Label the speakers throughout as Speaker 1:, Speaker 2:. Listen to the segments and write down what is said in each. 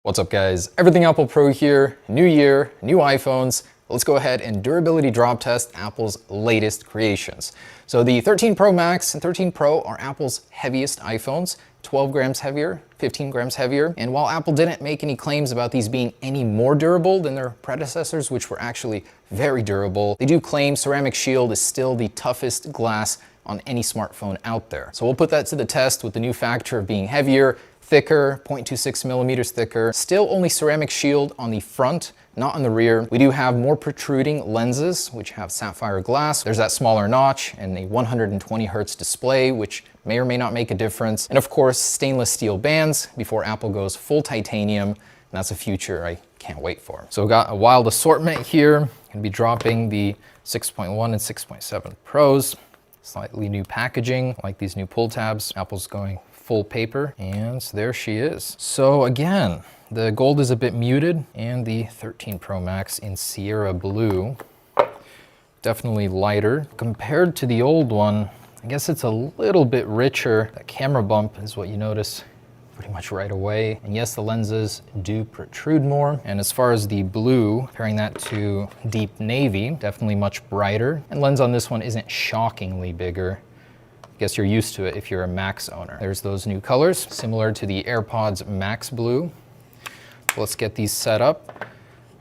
Speaker 1: What's up guys, Everything Apple Pro here, new year, new iPhones. Let's go ahead and durability drop test Apple's latest creations. So the 13 Pro Max and 13 Pro are Apple's heaviest iPhones, 12 grams heavier, 15 grams heavier. And while Apple didn't make any claims about these being any more durable than their predecessors, which were actually very durable, they do claim Ceramic Shield is still the toughest glass on any smartphone out there. So we'll put that to the test with the new factor of being heavier, thicker, 0.26 millimeters thicker. Still only Ceramic Shield on the front, not on the rear. We do have more protruding lenses, which have sapphire glass. There's that smaller notch and a 120 hertz display, which may or may not make a difference. And of course, stainless steel bands before Apple goes full titanium. And that's a future I can't wait for. So we've got a wild assortment here. Gonna be dropping the 6.1 and 6.7 Pros. Slightly new packaging, like these new pull tabs. Apple's going full paper, and there she is. So again, the gold is a bit muted, and the 13 Pro Max in Sierra Blue, definitely lighter. Compared to the old one, I guess it's a little bit richer. That camera bump is what you notice pretty much right away. And yes, the lenses do protrude more. And as far as the blue, comparing that to deep navy, definitely much brighter. And lens on this one isn't shockingly bigger. Guess you're used to it if you're a Max owner. There's those new colors, similar to the AirPods Max Blue. Let's get these set up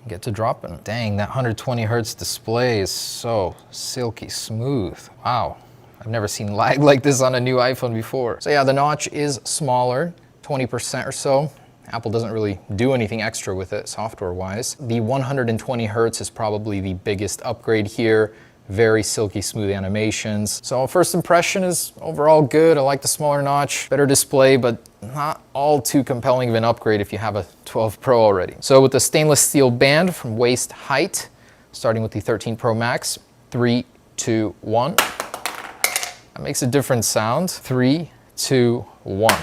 Speaker 1: and get to dropping. Dang, that 120 hertz display is so silky smooth. Wow, I've never seen lag like this on a new iPhone before. So yeah, the notch is smaller, 20% or so. Apple doesn't really do anything extra with it software-wise. The 120 hertz is probably the biggest upgrade here. Very silky smooth animations. So first impression is overall good. I like the smaller notch, better display, but not all too compelling of an upgrade if you have a 12 Pro already. So with the stainless steel band from waist height, starting with the 13 Pro Max, 3, 2, 1. That makes a different sound. 3, 2, 1.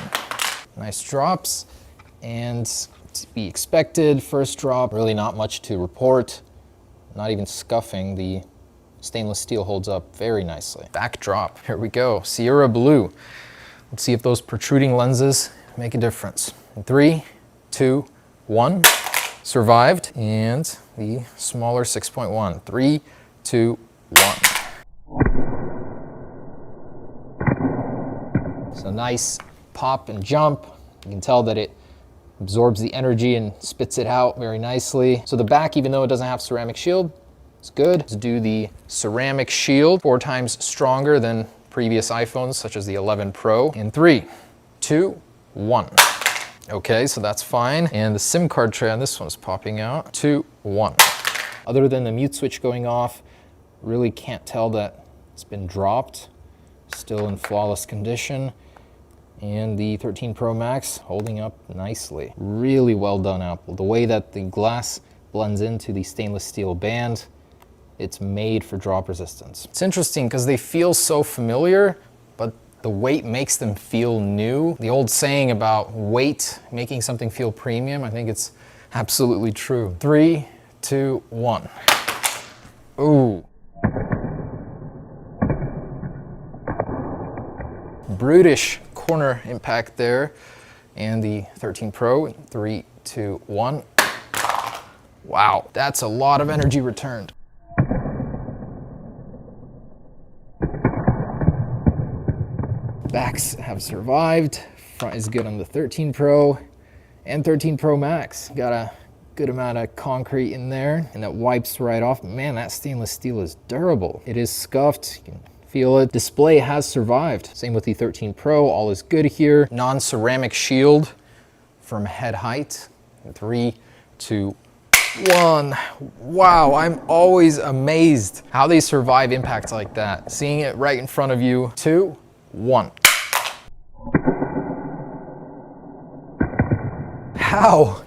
Speaker 1: Nice drops, and to be expected, first drop, really not much to report. Not even scuffing. The stainless steel holds up very nicely. Backdrop, here we go, Sierra Blue. Let's see if those protruding lenses make a difference. 3, 2, 1, survived. And the smaller 6.1, 3, 2, 1. So nice pop and jump. You can tell that it absorbs the energy and spits it out very nicely. So the back, even though it doesn't have Ceramic Shield, it's good. Let's do the Ceramic Shield, 4 times stronger than previous iPhones, such as the 11 Pro. In 3, 2, 1. Okay, so that's fine. And the SIM card tray on this one is popping out. 2, 1. Other than the mute switch going off, really can't tell that it's been dropped. Still in flawless condition. And the 13 Pro Max holding up nicely. Really well done, Apple. The way that the glass blends into the stainless steel band, it's made for drop resistance. It's interesting because they feel so familiar, but the weight makes them feel new. The old saying about weight making something feel premium, I think it's absolutely true. 3, 2, 1. Ooh. Brutish corner impact there. And the 13 Pro, 3, 2, 1. Wow, that's a lot of energy returned. Backs have survived. Front is good on the 13 Pro and 13 Pro Max. Got a good amount of concrete in there, and that wipes right off. Man, that stainless steel is durable. It is scuffed. You can feel it. Display has survived. Same with the 13 Pro. All is good here. Non-ceramic shield from head height. 3, 2, 1. Wow, I'm always amazed how they survive impacts like that. Seeing it right in front of you. 2, 1. How?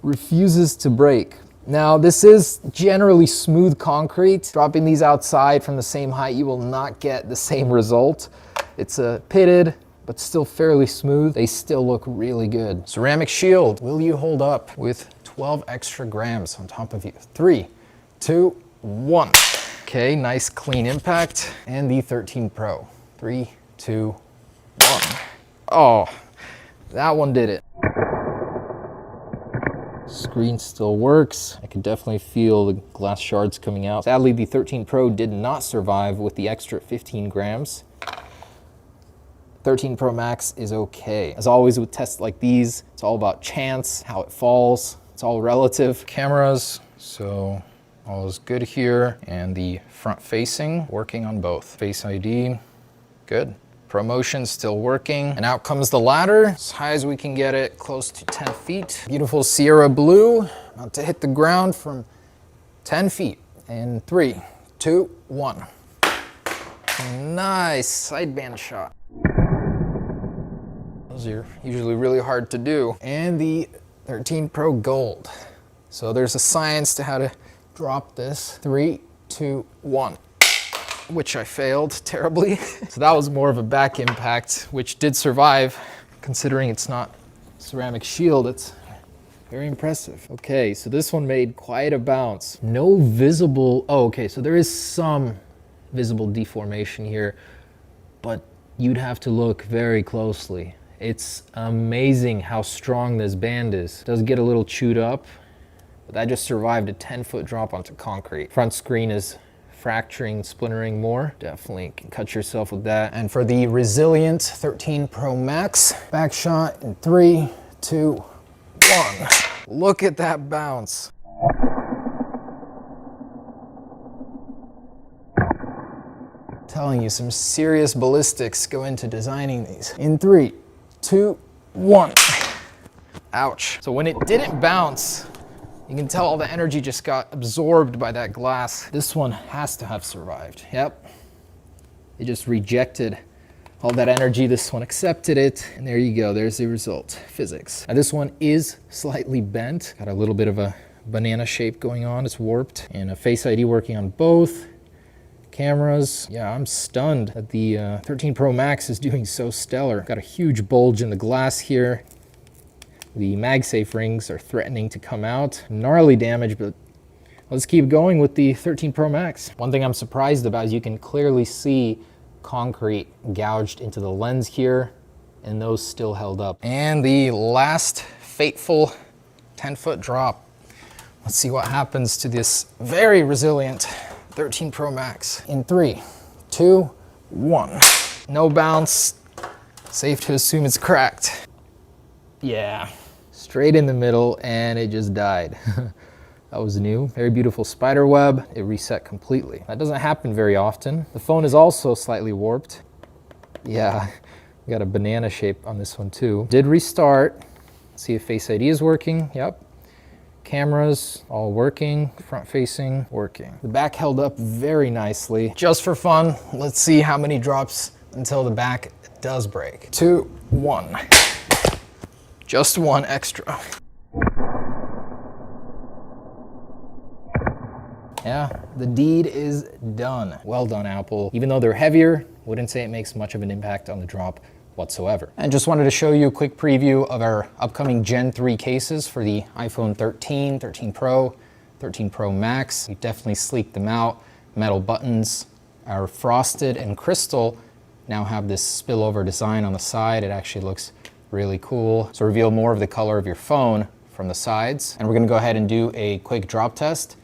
Speaker 1: Refuses to break. Now, this is generally smooth concrete. Dropping these outside from the same height, you will not get the same result. It's a pitted, but still fairly smooth. They still look really good. Ceramic Shield, will you hold up with 12 extra grams on top of you? 3, 2, 1. Okay, nice clean impact. And the 13 Pro. 3, 2, 1. Oh, that one did it. Screen still works. I can definitely feel the glass shards coming out. Sadly, the 13 Pro did not survive with the extra 15 grams. 13 Pro Max is okay. As always with tests like these, it's all about chance, how it falls. It's all relative. Cameras, so all is good here. And the front facing, working on both. Face ID, good. ProMotion still working. And out comes the ladder, as high as we can get it, close to 10 feet. Beautiful Sierra blue, about to hit the ground from 10 feet. In 3, 2, 1. Nice sideband shot. Those are usually really hard to do. And the 13 Pro Gold. So there's a science to how to drop this. 3, 2, 1. Which I failed terribly. So that was more of a back impact, which did survive, considering it's not ceramic shield. It's very impressive. Okay, so this one made quite a bounce. No visible, oh, okay, so there is some visible deformation here, but you'd have to look very closely. It's amazing how strong this band is. It does get a little chewed up, but that just survived a 10-foot drop onto concrete. Front screen is fracturing, splintering more. Definitely can cut yourself with that. And for the resilient 13 Pro Max, back shot in 3, 2, 1. Look at that bounce. Telling you, some serious ballistics go into designing these. In 3, 2, 1. Ouch. So when it didn't bounce, you can tell all the energy just got absorbed by that glass. This one has to have survived. Yep. It just rejected all that energy. This one accepted it. And there you go. There's the result. Physics. Now this one is slightly bent. Got a little bit of a banana shape going on. It's warped. And a Face ID working on both. Cameras. Yeah, I'm stunned that the 13 Pro Max is doing so stellar. Got a huge bulge in the glass here. The MagSafe rings are threatening to come out. Gnarly damage, but let's keep going with the 13 Pro Max. One thing I'm surprised about is you can clearly see concrete gouged into the lens here, and those still held up. And the last fateful 10-foot drop. Let's see what happens to this very resilient 13 Pro Max. In 3, 2, 1. No bounce. Safe to assume it's cracked. Yeah, straight in the middle, and it just died. That was new. Very beautiful spider web. It reset completely. That doesn't happen very often. The phone is also slightly warped. Yeah, we got a banana shape on this one too. Did restart. See if Face ID is working. Yep. Cameras all working. Front facing working. The back held up very nicely. Just for fun, let's see how many drops until the back does break. 2, 1. Just one extra. Yeah, the deed is done. Well done, Apple. Even though they're heavier, wouldn't say it makes much of an impact on the drop whatsoever. And just wanted to show you a quick preview of our upcoming Gen 3 cases for the iPhone 13, 13 Pro, 13 Pro Max. We definitely sleeked them out. Metal buttons. Our frosted and crystal now have this spillover design on the side. It actually looks really cool. So reveal more of the color of your phone from the sides. And we're gonna go ahead and do a quick drop test,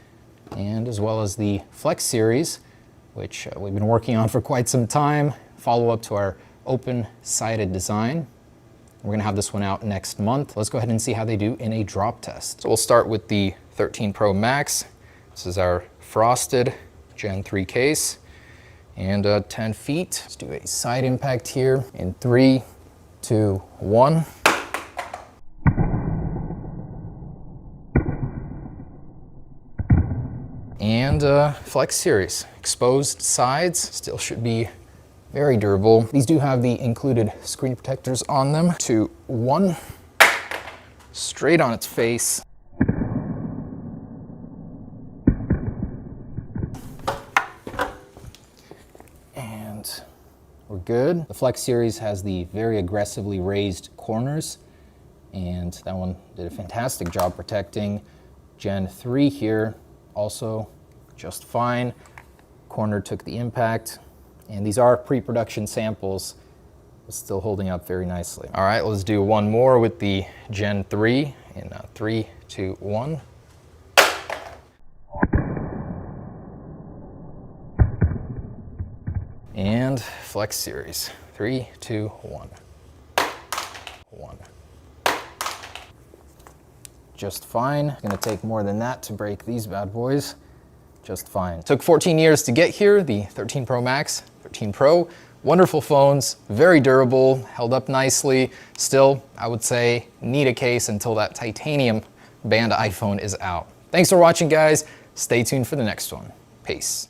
Speaker 1: and as well as the Flex series, which we've been working on for quite some time. Follow up to our open-sided design. We're gonna have this one out next month. Let's go ahead and see how they do in a drop test. So we'll start with the 13 Pro Max. This is our frosted Gen 3 case, and 10 feet. Let's do a side impact here in 3, 2, 1. And Flex series. Exposed sides still should be very durable. These do have the included screen protectors on them. 2, 1. Straight on its face. And we're good. The Flex series has the very aggressively raised corners, and that one did a fantastic job protecting. Gen 3 here, also just fine. Corner took the impact, and these are pre-production samples, but still holding up very nicely. All right, let's do one more with the Gen 3 in 3, 2, 1. And Flex Series. 3, 2, 1. 1. Just fine. Gonna take more than that to break these bad boys. Just fine. Took 14 years to get here, the 13 Pro Max, 13 Pro. Wonderful phones, very durable, held up nicely. Still, I would say, need a case until that titanium band iPhone is out. Thanks for watching, guys. Stay tuned for the next one. Peace.